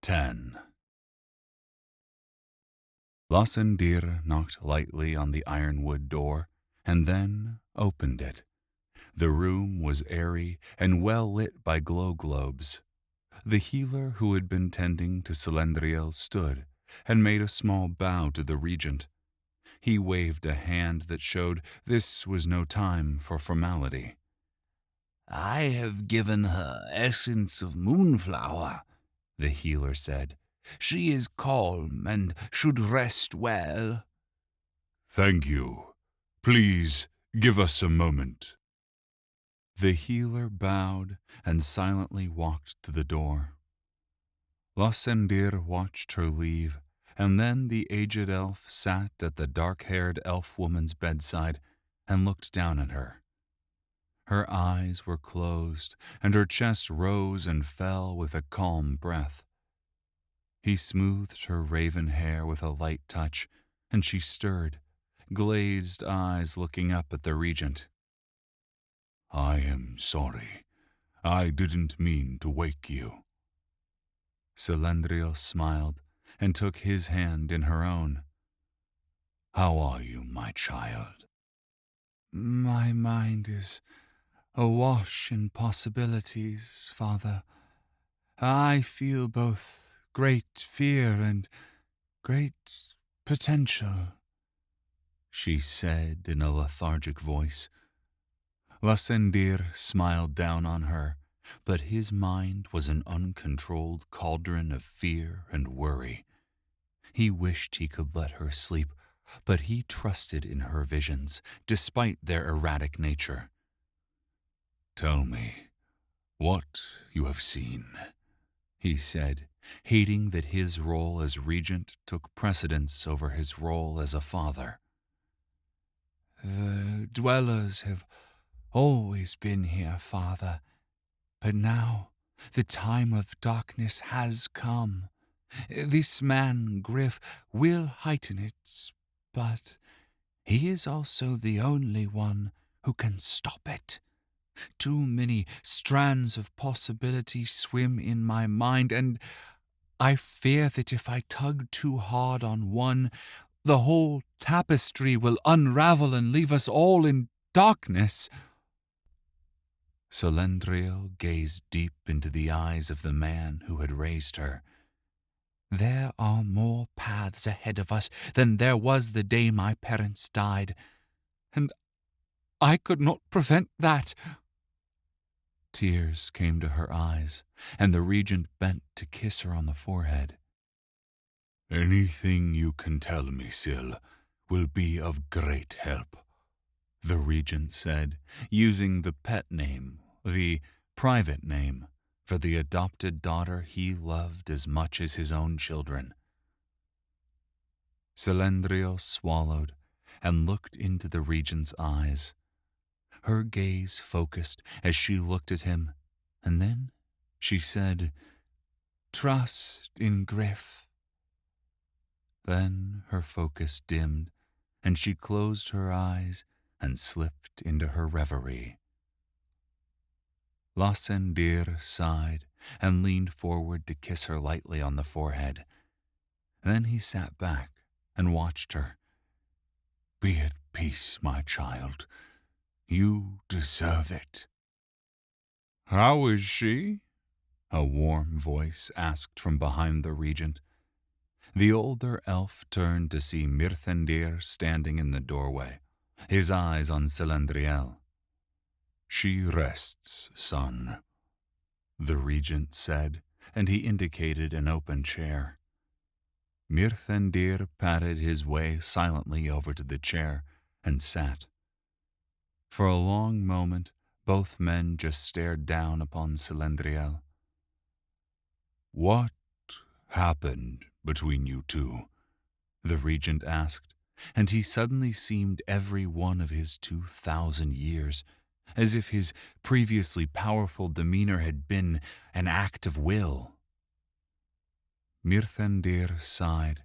10. Lassendir knocked lightly on the ironwood door and then opened it. The room was airy and well lit by glow globes. The healer who had been tending to Celendriel stood and made a small bow to the regent. He waved a hand that showed this was no time for formality. "I have given her essence of moonflower," the healer said. "She is calm and should rest well." "Thank you. Please give us a moment." The healer bowed and silently walked to the door. Lassendir watched her leave, and then the aged elf sat at the dark-haired elf woman's bedside and looked down at her. Her eyes were closed, and her chest rose and fell with a calm breath. He smoothed her raven hair with a light touch, and she stirred, glazed eyes looking up at the regent. "I am sorry. I didn't mean to wake you." Celendriel smiled and took his hand in her own. "How are you, my child?" "My mind is awash in possibilities, Father. I feel both great fear and great potential," she said in a lethargic voice. Lassendir smiled down on her, but his mind was an uncontrolled cauldron of fear and worry. He wished he could let her sleep, but he trusted in her visions, despite their erratic nature. "Tell me what you have seen," he said, hating that his role as regent took precedence over his role as a father. "The dwellers have always been here, Father, but now the time of darkness has come. This man, Gryph, will heighten it, but he is also the only one who can stop it. Too many strands of possibility swim in my mind, and I fear that if I tug too hard on one, the whole tapestry will unravel and leave us all in darkness." Celendriel gazed deep into the eyes of the man who had raised her. "There are more paths ahead of us than there was the day my parents died, and I could not prevent that." Tears came to her eyes, and the regent bent to kiss her on the forehead. "Anything you can tell me, Syl, will be of great help," the regent said, using the pet name, the private name, for the adopted daughter he loved as much as his own children. Celendriel swallowed and looked into the regent's eyes. Her gaze focused as she looked at him, and then she said, "Trust in Gryph." Then her focus dimmed, and she closed her eyes and slipped into her reverie. Lassendir sighed and leaned forward to kiss her lightly on the forehead. Then he sat back and watched her. "Be at peace, my child. You deserve it." "How is she?" a warm voice asked from behind the regent. The older elf turned to see Mirthendir standing in the doorway, his eyes on Celendriel. "She rests, son," the regent said, and he indicated an open chair. Mirthendir patted his way silently over to the chair and sat. For a long moment, both men just stared down upon Celendriel. "What happened between you two?" the regent asked, and he suddenly seemed every one of his 2,000 years, as if his previously powerful demeanor had been an act of will. Mirthendir sighed,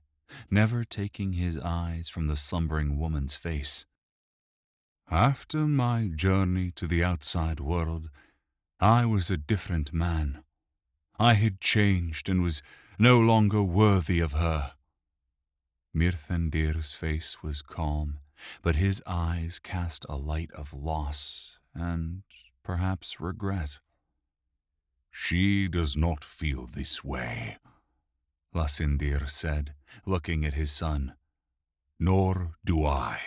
never taking his eyes from the slumbering woman's face. "After my journey to the outside world, I was a different man. I had changed and was no longer worthy of her. Mirthandir's face was calm, but his eyes cast a light of loss and perhaps regret. She does not feel this way, Lassindir said, looking at his son. Nor do I.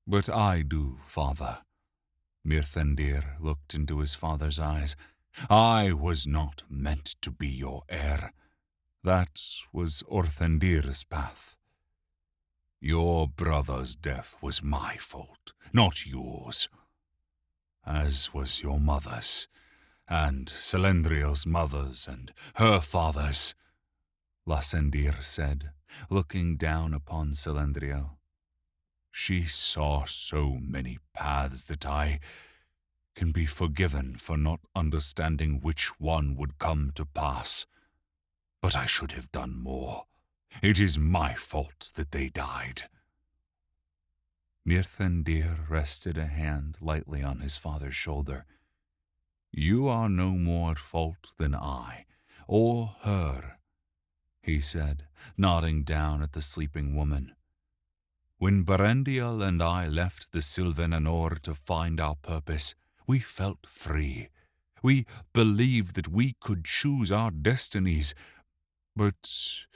But I do, father. Mirthandir looked into his father's eyes. I was not meant to be your heir. That was Orthandir's path. Your brother's death was my fault, not yours. As was your mother's, and Selendriel's mother's, and her father's, Lassindir said, looking down upon Selendriel. She saw so many paths that I can be forgiven for not understanding which one would come to pass. But I should have done more. It is my fault that they died. Mirthandir rested a hand lightly on his father's shoulder. You are no more at fault than I, or her, he said, nodding down at the sleeping woman. When Berendiel and I left the Sylvan Anor to find our purpose, we felt free. We believed that we could choose our destinies, but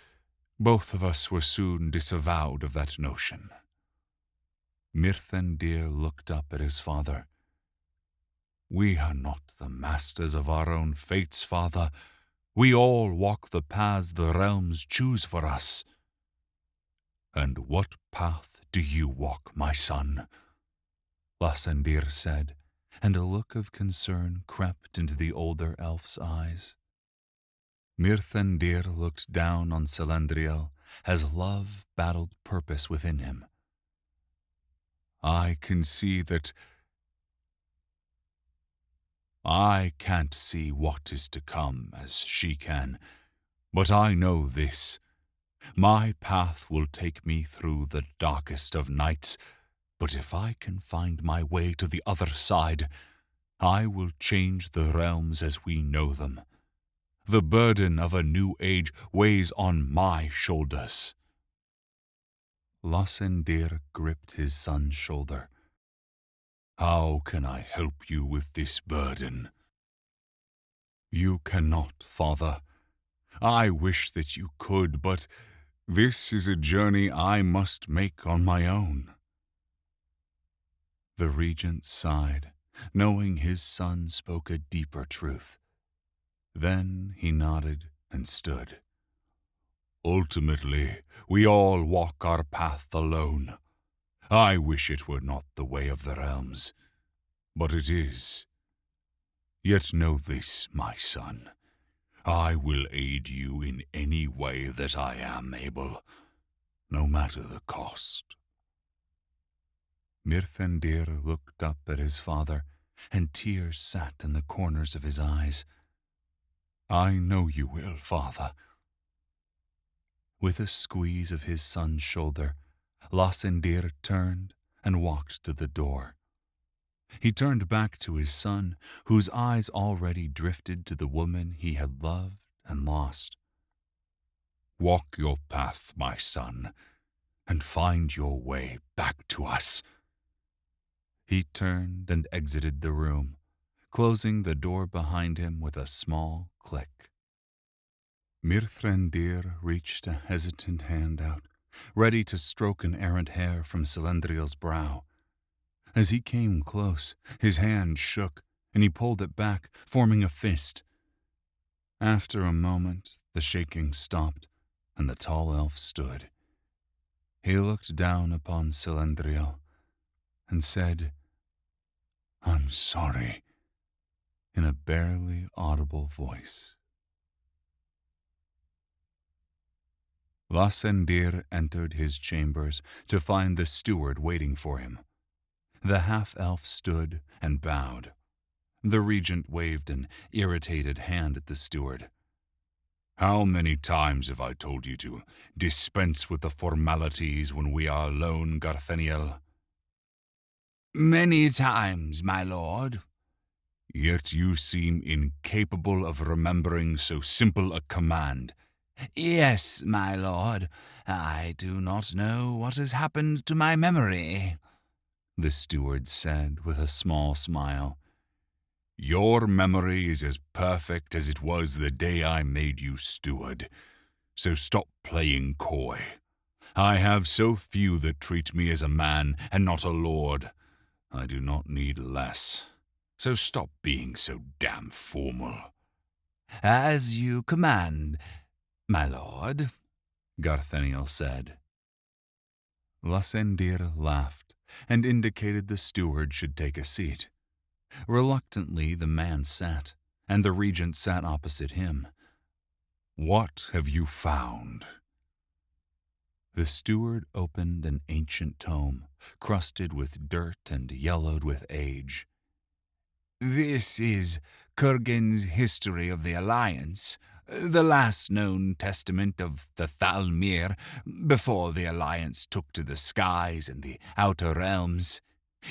both of us were soon disavowed of that notion. Mirthandir looked up at his father. We are not the masters of our own fates, father. We all walk the paths the realms choose for us. And what path do you walk, my son? Lassindir said, and a look of concern crept into the older elf's eyes. Mirthandir looked down on Selendriel as love battled purpose within him. I can see that I can't see what is to come as she can, but I know this. My path will take me through the darkest of nights, but if I can find my way to the other side, I will change the realms as we know them. The burden of a new age weighs on my shoulders. Lassindir gripped his son's shoulder. How can I help you with this burden? You cannot, father. I wish that you could, but this is a journey I must make on my own. The regent sighed, knowing his son spoke a deeper truth. Then he nodded and stood. Ultimately, we all walk our path alone. I wish it were not the way of the realms, but it is. Yet know this, my son. I will aid you in any way that I am able, no matter the cost. Mirthandir looked up at his father, and tears sat in the corners of his eyes. I know you will, father. With a squeeze of his son's shoulder, Lassindir turned and walked to the door. He turned back to his son, whose eyes already drifted to the woman he had loved and lost. Walk your path, my son, and find your way back to us. He turned and exited the room, closing the door behind him with a small click. Mirthandir reached a hesitant hand out, ready to stroke an errant hair from Selendriel's brow. As he came close, his hand shook, and he pulled it back, forming a fist. After a moment, the shaking stopped, and the tall elf stood. He looked down upon Selendriel and said, I'm sorry, in a barely audible voice. Lassindir entered his chambers to find the steward waiting for him. The half-elf stood and bowed. The regent waved an irritated hand at the steward. How many times have I told you to dispense with the formalities when we are alone, Gartheniel? Many times, my lord. Yet you seem incapable of remembering so simple a command. Yes, my lord, I do not know what has happened to my memory, the steward said with a small smile. Your memory is as perfect as it was the day I made you steward, so stop playing coy. I have so few that treat me as a man and not a lord. I do not need less, so stop being so damn formal. As you command, my lord, Gartheniel said. Lassendir laughed and indicated the steward should take a seat. Reluctantly, the man sat, and the regent sat opposite him. What have you found? The steward opened an ancient tome, crusted with dirt and yellowed with age. This is Kurgan's History of the Alliance, the last known testament of the Thalmir before the Alliance took to the skies and the outer realms.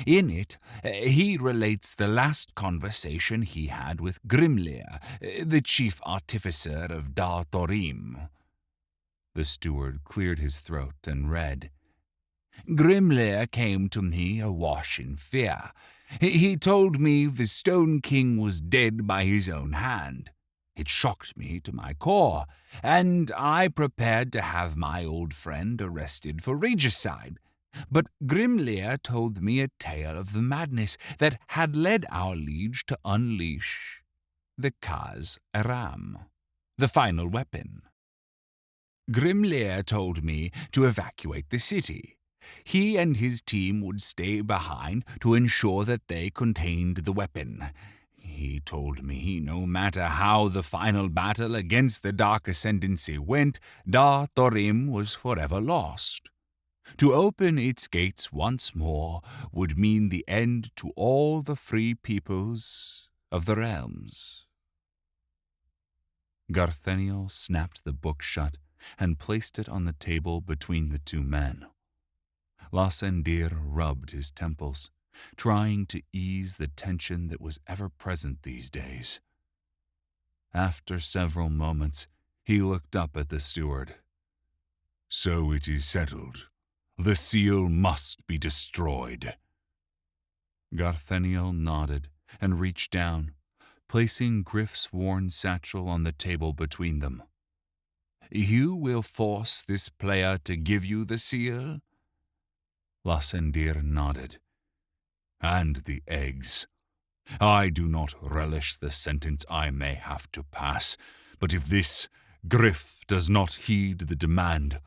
In it, he relates the last conversation he had with Grimlir, the chief artificer of Dar Thorim. The steward cleared his throat and read, Grimlir came to me awash in fear. He told me the Stone King was dead by his own hand. It shocked me to my core, and I prepared to have my old friend arrested for regicide. But Grimlir told me a tale of the madness that had led our liege to unleash the Kaz Aram, the final weapon. Grimlir told me to evacuate the city. He and his team would stay behind to ensure that they contained the weapon. He told me no matter how the final battle against the Dark Ascendancy went, Dar Thorim was forever lost. To open its gates once more would mean the end to all the free peoples of the realms. Gartheniel snapped the book shut and placed it on the table between the two men. Lassendir rubbed his temples, trying to ease the tension that was ever present these days. After several moments, he looked up at the steward. So it is settled. The seal must be destroyed. Gartheniel nodded and reached down, placing Gryph's worn satchel on the table between them. You will force this player to give you the seal? Lassendir nodded. And the eggs. I do not relish the sentence I may have to pass, but if this Gryph does not heed the demand,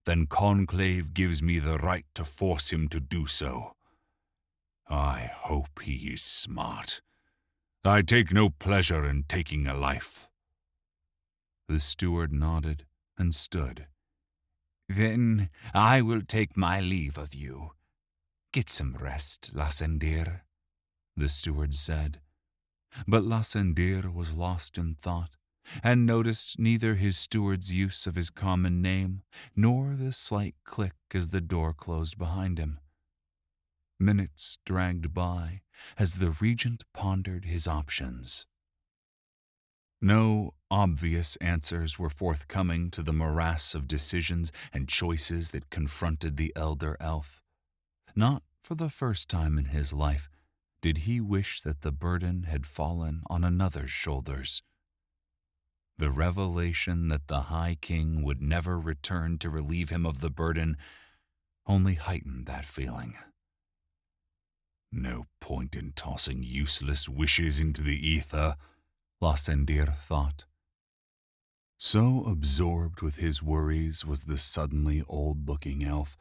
then Conclave gives me the right to force him to do so. I hope he is smart. I take no pleasure in taking a life. The steward nodded and stood. Then I will take my leave of you. Get some rest, Lassendir, the steward said. But Lassendir was lost in thought, and noticed neither his steward's use of his common name, nor the slight click as the door closed behind him. Minutes dragged by as the regent pondered his options. No obvious answers were forthcoming to the morass of decisions and choices that confronted the elder elf. Not for the first time in his life did he wish that the burden had fallen on another's shoulders. The revelation that the High King would never return to relieve him of the burden only heightened that feeling. No point in tossing useless wishes into the ether, Lassendir thought. So absorbed with his worries was the suddenly old-looking elf,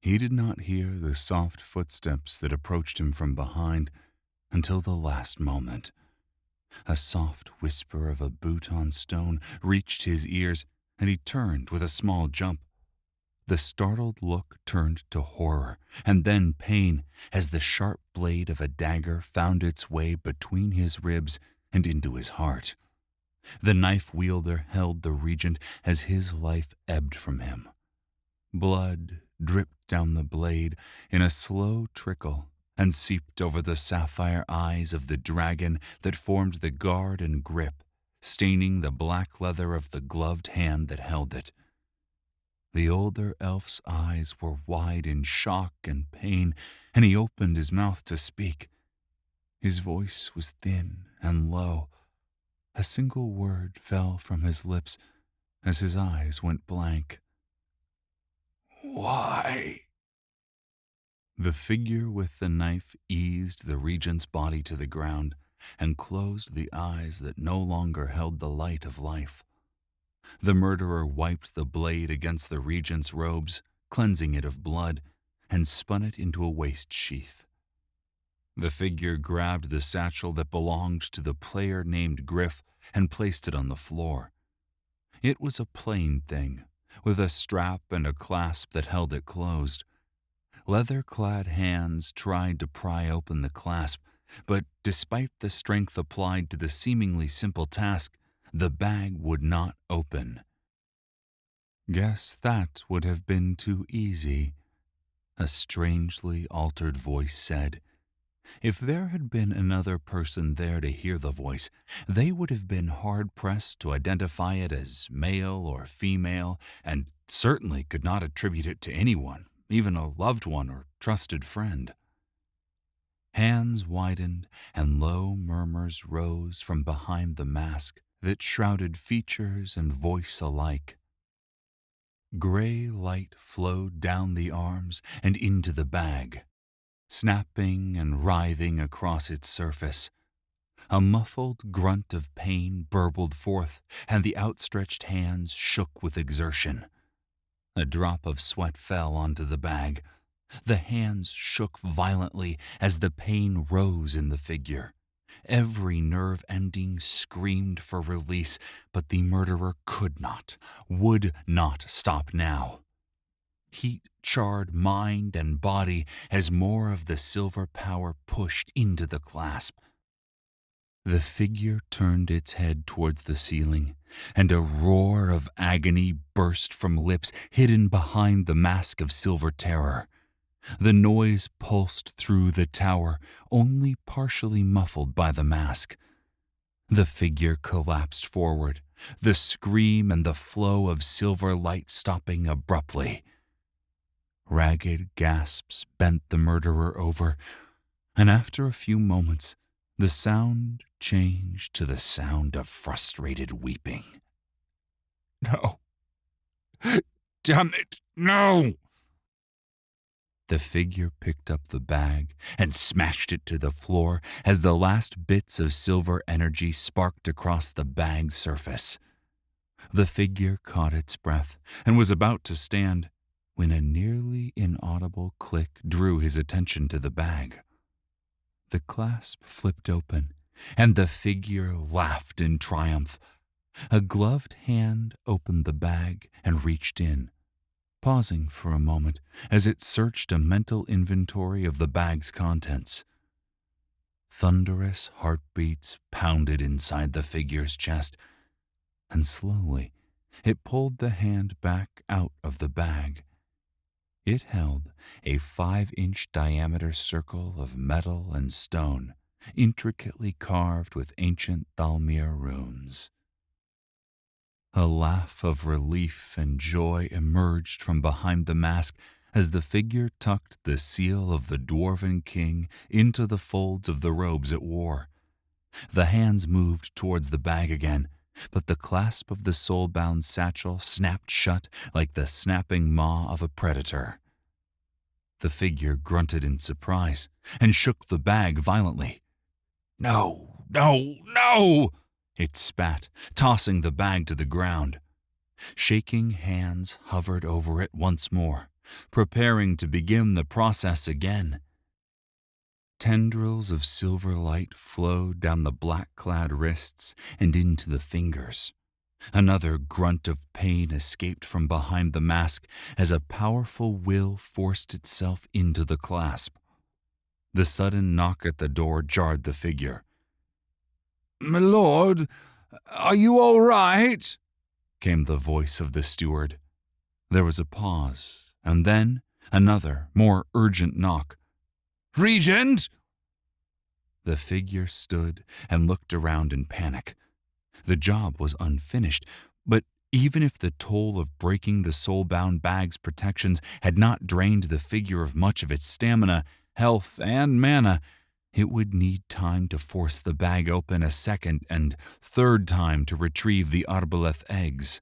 he did not hear the soft footsteps that approached him from behind until the last moment. A soft whisper of a boot on stone reached his ears, and he turned with a small jump. The startled look turned to horror, and then pain, as the sharp blade of a dagger found its way between his ribs and into his heart. The knife wielder held the regent as his life ebbed from him. Blood dripped down the blade in a slow trickle and seeped over the sapphire eyes of the dragon that formed the guard and grip, staining the black leather of the gloved hand that held it. The older elf's eyes were wide in shock and pain, and he opened his mouth to speak. His voice was thin and low. A single word fell from his lips as his eyes went blank. Why? The figure with the knife eased the regent's body to the ground and closed the eyes that no longer held the light of life. The murderer wiped the blade against the regent's robes, cleansing it of blood, and spun it into a waist sheath. The figure grabbed the satchel that belonged to the player named Gryph and placed it on the floor. It was a plain thing, with a strap and a clasp that held it closed. Leather-clad hands tried to pry open the clasp, but despite the strength applied to the seemingly simple task, the bag would not open. Guess that would have been too easy, a strangely altered voice said. If there had been another person there to hear the voice, they would have been hard-pressed to identify it as male or female, and certainly could not attribute it to anyone, even a loved one or trusted friend. Hands widened, and low murmurs rose from behind the mask that shrouded features and voice alike. Gray light flowed down the arms and into the bag, snapping and writhing across its surface. A muffled grunt of pain burbled forth, and the outstretched hands shook with exertion. A drop of sweat fell onto the bag. The hands shook violently as the pain rose in the figure. Every nerve ending screamed for release, but the murderer could not, would not stop now. Heat charred mind and body as more of the silver power pushed into the clasp. The figure turned its head towards the ceiling, and a roar of agony burst from lips hidden behind the mask of silver terror. The noise pulsed through the tower, only partially muffled by the mask. The figure collapsed forward, the scream and the flow of silver light stopping abruptly. Ragged gasps bent the murderer over, and after a few moments, the sound changed to the sound of frustrated weeping. No. Damn it, no! The figure picked up the bag and smashed it to the floor as the last bits of silver energy sparked across the bag's surface. The figure caught its breath and was about to stand when a nearly inaudible click drew his attention to the bag. The clasp flipped open, and the figure laughed in triumph. A gloved hand opened the bag and reached in, pausing for a moment as it searched a mental inventory of the bag's contents. Thunderous heartbeats pounded inside the figure's chest, and slowly it pulled the hand back out of the bag. It held a 5-inch diameter circle of metal and stone, intricately carved with ancient Thalmir runes. A laugh of relief and joy emerged from behind the mask as the figure tucked the seal of the Dwarven King into the folds of the robes it wore. The hands moved towards the bag again, but the clasp of the soul-bound satchel snapped shut like the snapping maw of a predator. The figure grunted in surprise and shook the bag violently. "No, no, no!" it spat, tossing the bag to the ground. Shaking hands hovered over it once more, preparing to begin the process again. Tendrils of silver light flowed down the black-clad wrists and into the fingers. Another grunt of pain escaped from behind the mask as a powerful will forced itself into the clasp. The sudden knock at the door jarred the figure. "My lord, are you all right?" came the voice of the steward. There was a pause, and then another, more urgent knock. Regent!" The figure stood and looked around in panic. The job was unfinished, but even if the toll of breaking the soul-bound bag's protections had not drained the figure of much of its stamina, health, and mana, it would need time to force the bag open a second and third time to retrieve the arbaleth eggs.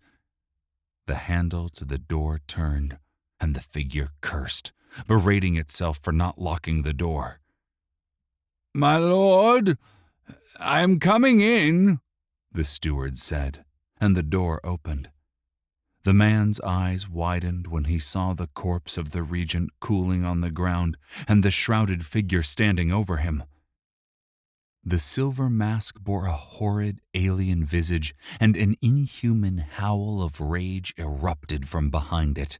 The handle to the door turned, and the figure cursed, berating itself for not locking the door. "My lord, I am coming in," the steward said, and the door opened. The man's eyes widened when he saw the corpse of the regent cooling on the ground and the shrouded figure standing over him. The silver mask bore a horrid alien visage, and an inhuman howl of rage erupted from behind it.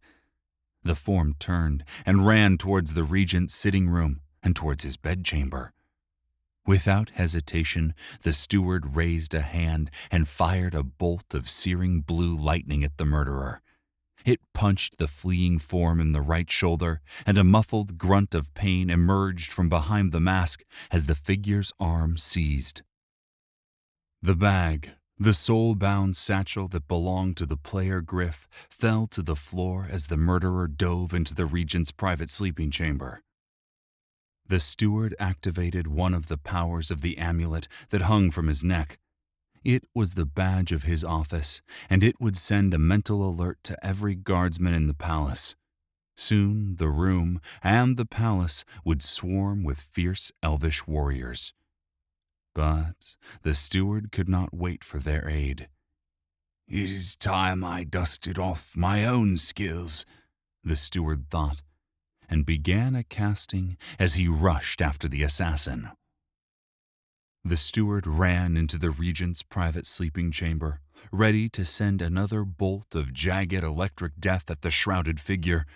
The form turned and ran towards the regent's sitting room and towards his bedchamber. Without hesitation, the steward raised a hand and fired a bolt of searing blue lightning at the murderer. It punched the fleeing form in the right shoulder, and a muffled grunt of pain emerged from behind the mask as the figure's arm seized. The bag, the soul-bound satchel that belonged to the player Gryph, fell to the floor as the murderer dove into the regent's private sleeping chamber. The steward activated one of the powers of the amulet that hung from his neck. It was the badge of his office, and it would send a mental alert to every guardsman in the palace. Soon the room and the palace would swarm with fierce elvish warriors. But the steward could not wait for their aid. "It is time I dusted off my own skills," the steward thought, and began a casting as he rushed after the assassin. The steward ran into the regent's private sleeping chamber, ready to send another bolt of jagged electric death at the shrouded figure.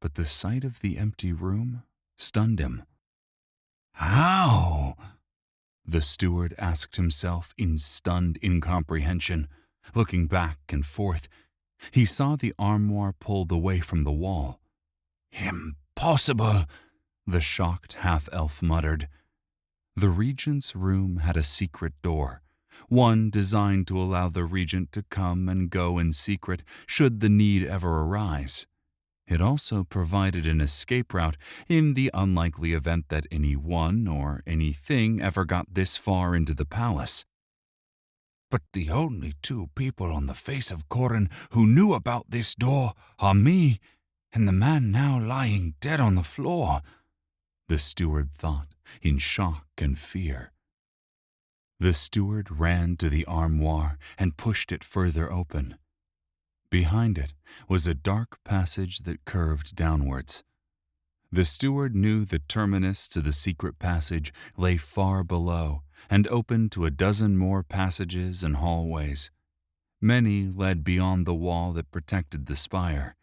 But the sight of the empty room stunned him. "How?" the steward asked himself in stunned incomprehension. Looking back and forth, he saw the armoire pulled away from the wall. "Impossible," the shocked half-elf muttered. The regent's room had a secret door, one designed to allow the regent to come and go in secret should the need ever arise. It also provided an escape route in the unlikely event that anyone or anything ever got this far into the palace. "But the only two people on the face of Corin who knew about this door are me and the man now lying dead on the floor," the steward thought, in shock and fear. The steward ran to the armoire and pushed it further open. Behind it was a dark passage that curved downwards. The steward knew the terminus to the secret passage lay far below and opened to a dozen more passages and hallways. Many led beyond the wall that protected the spire.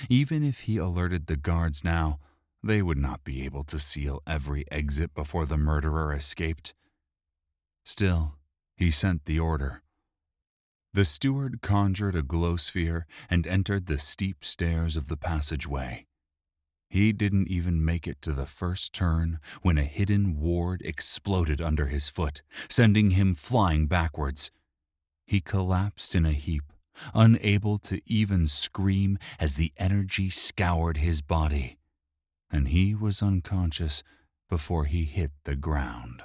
Even if he alerted the guards now, they would not be able to seal every exit before the murderer escaped. Still, he sent the order. The steward conjured a glow sphere and entered the steep stairs of the passageway. He didn't even make it to the first turn when a hidden ward exploded under his foot, sending him flying backwards. He collapsed in a heap, unable to even scream as the energy scoured his body, and he was unconscious before he hit the ground.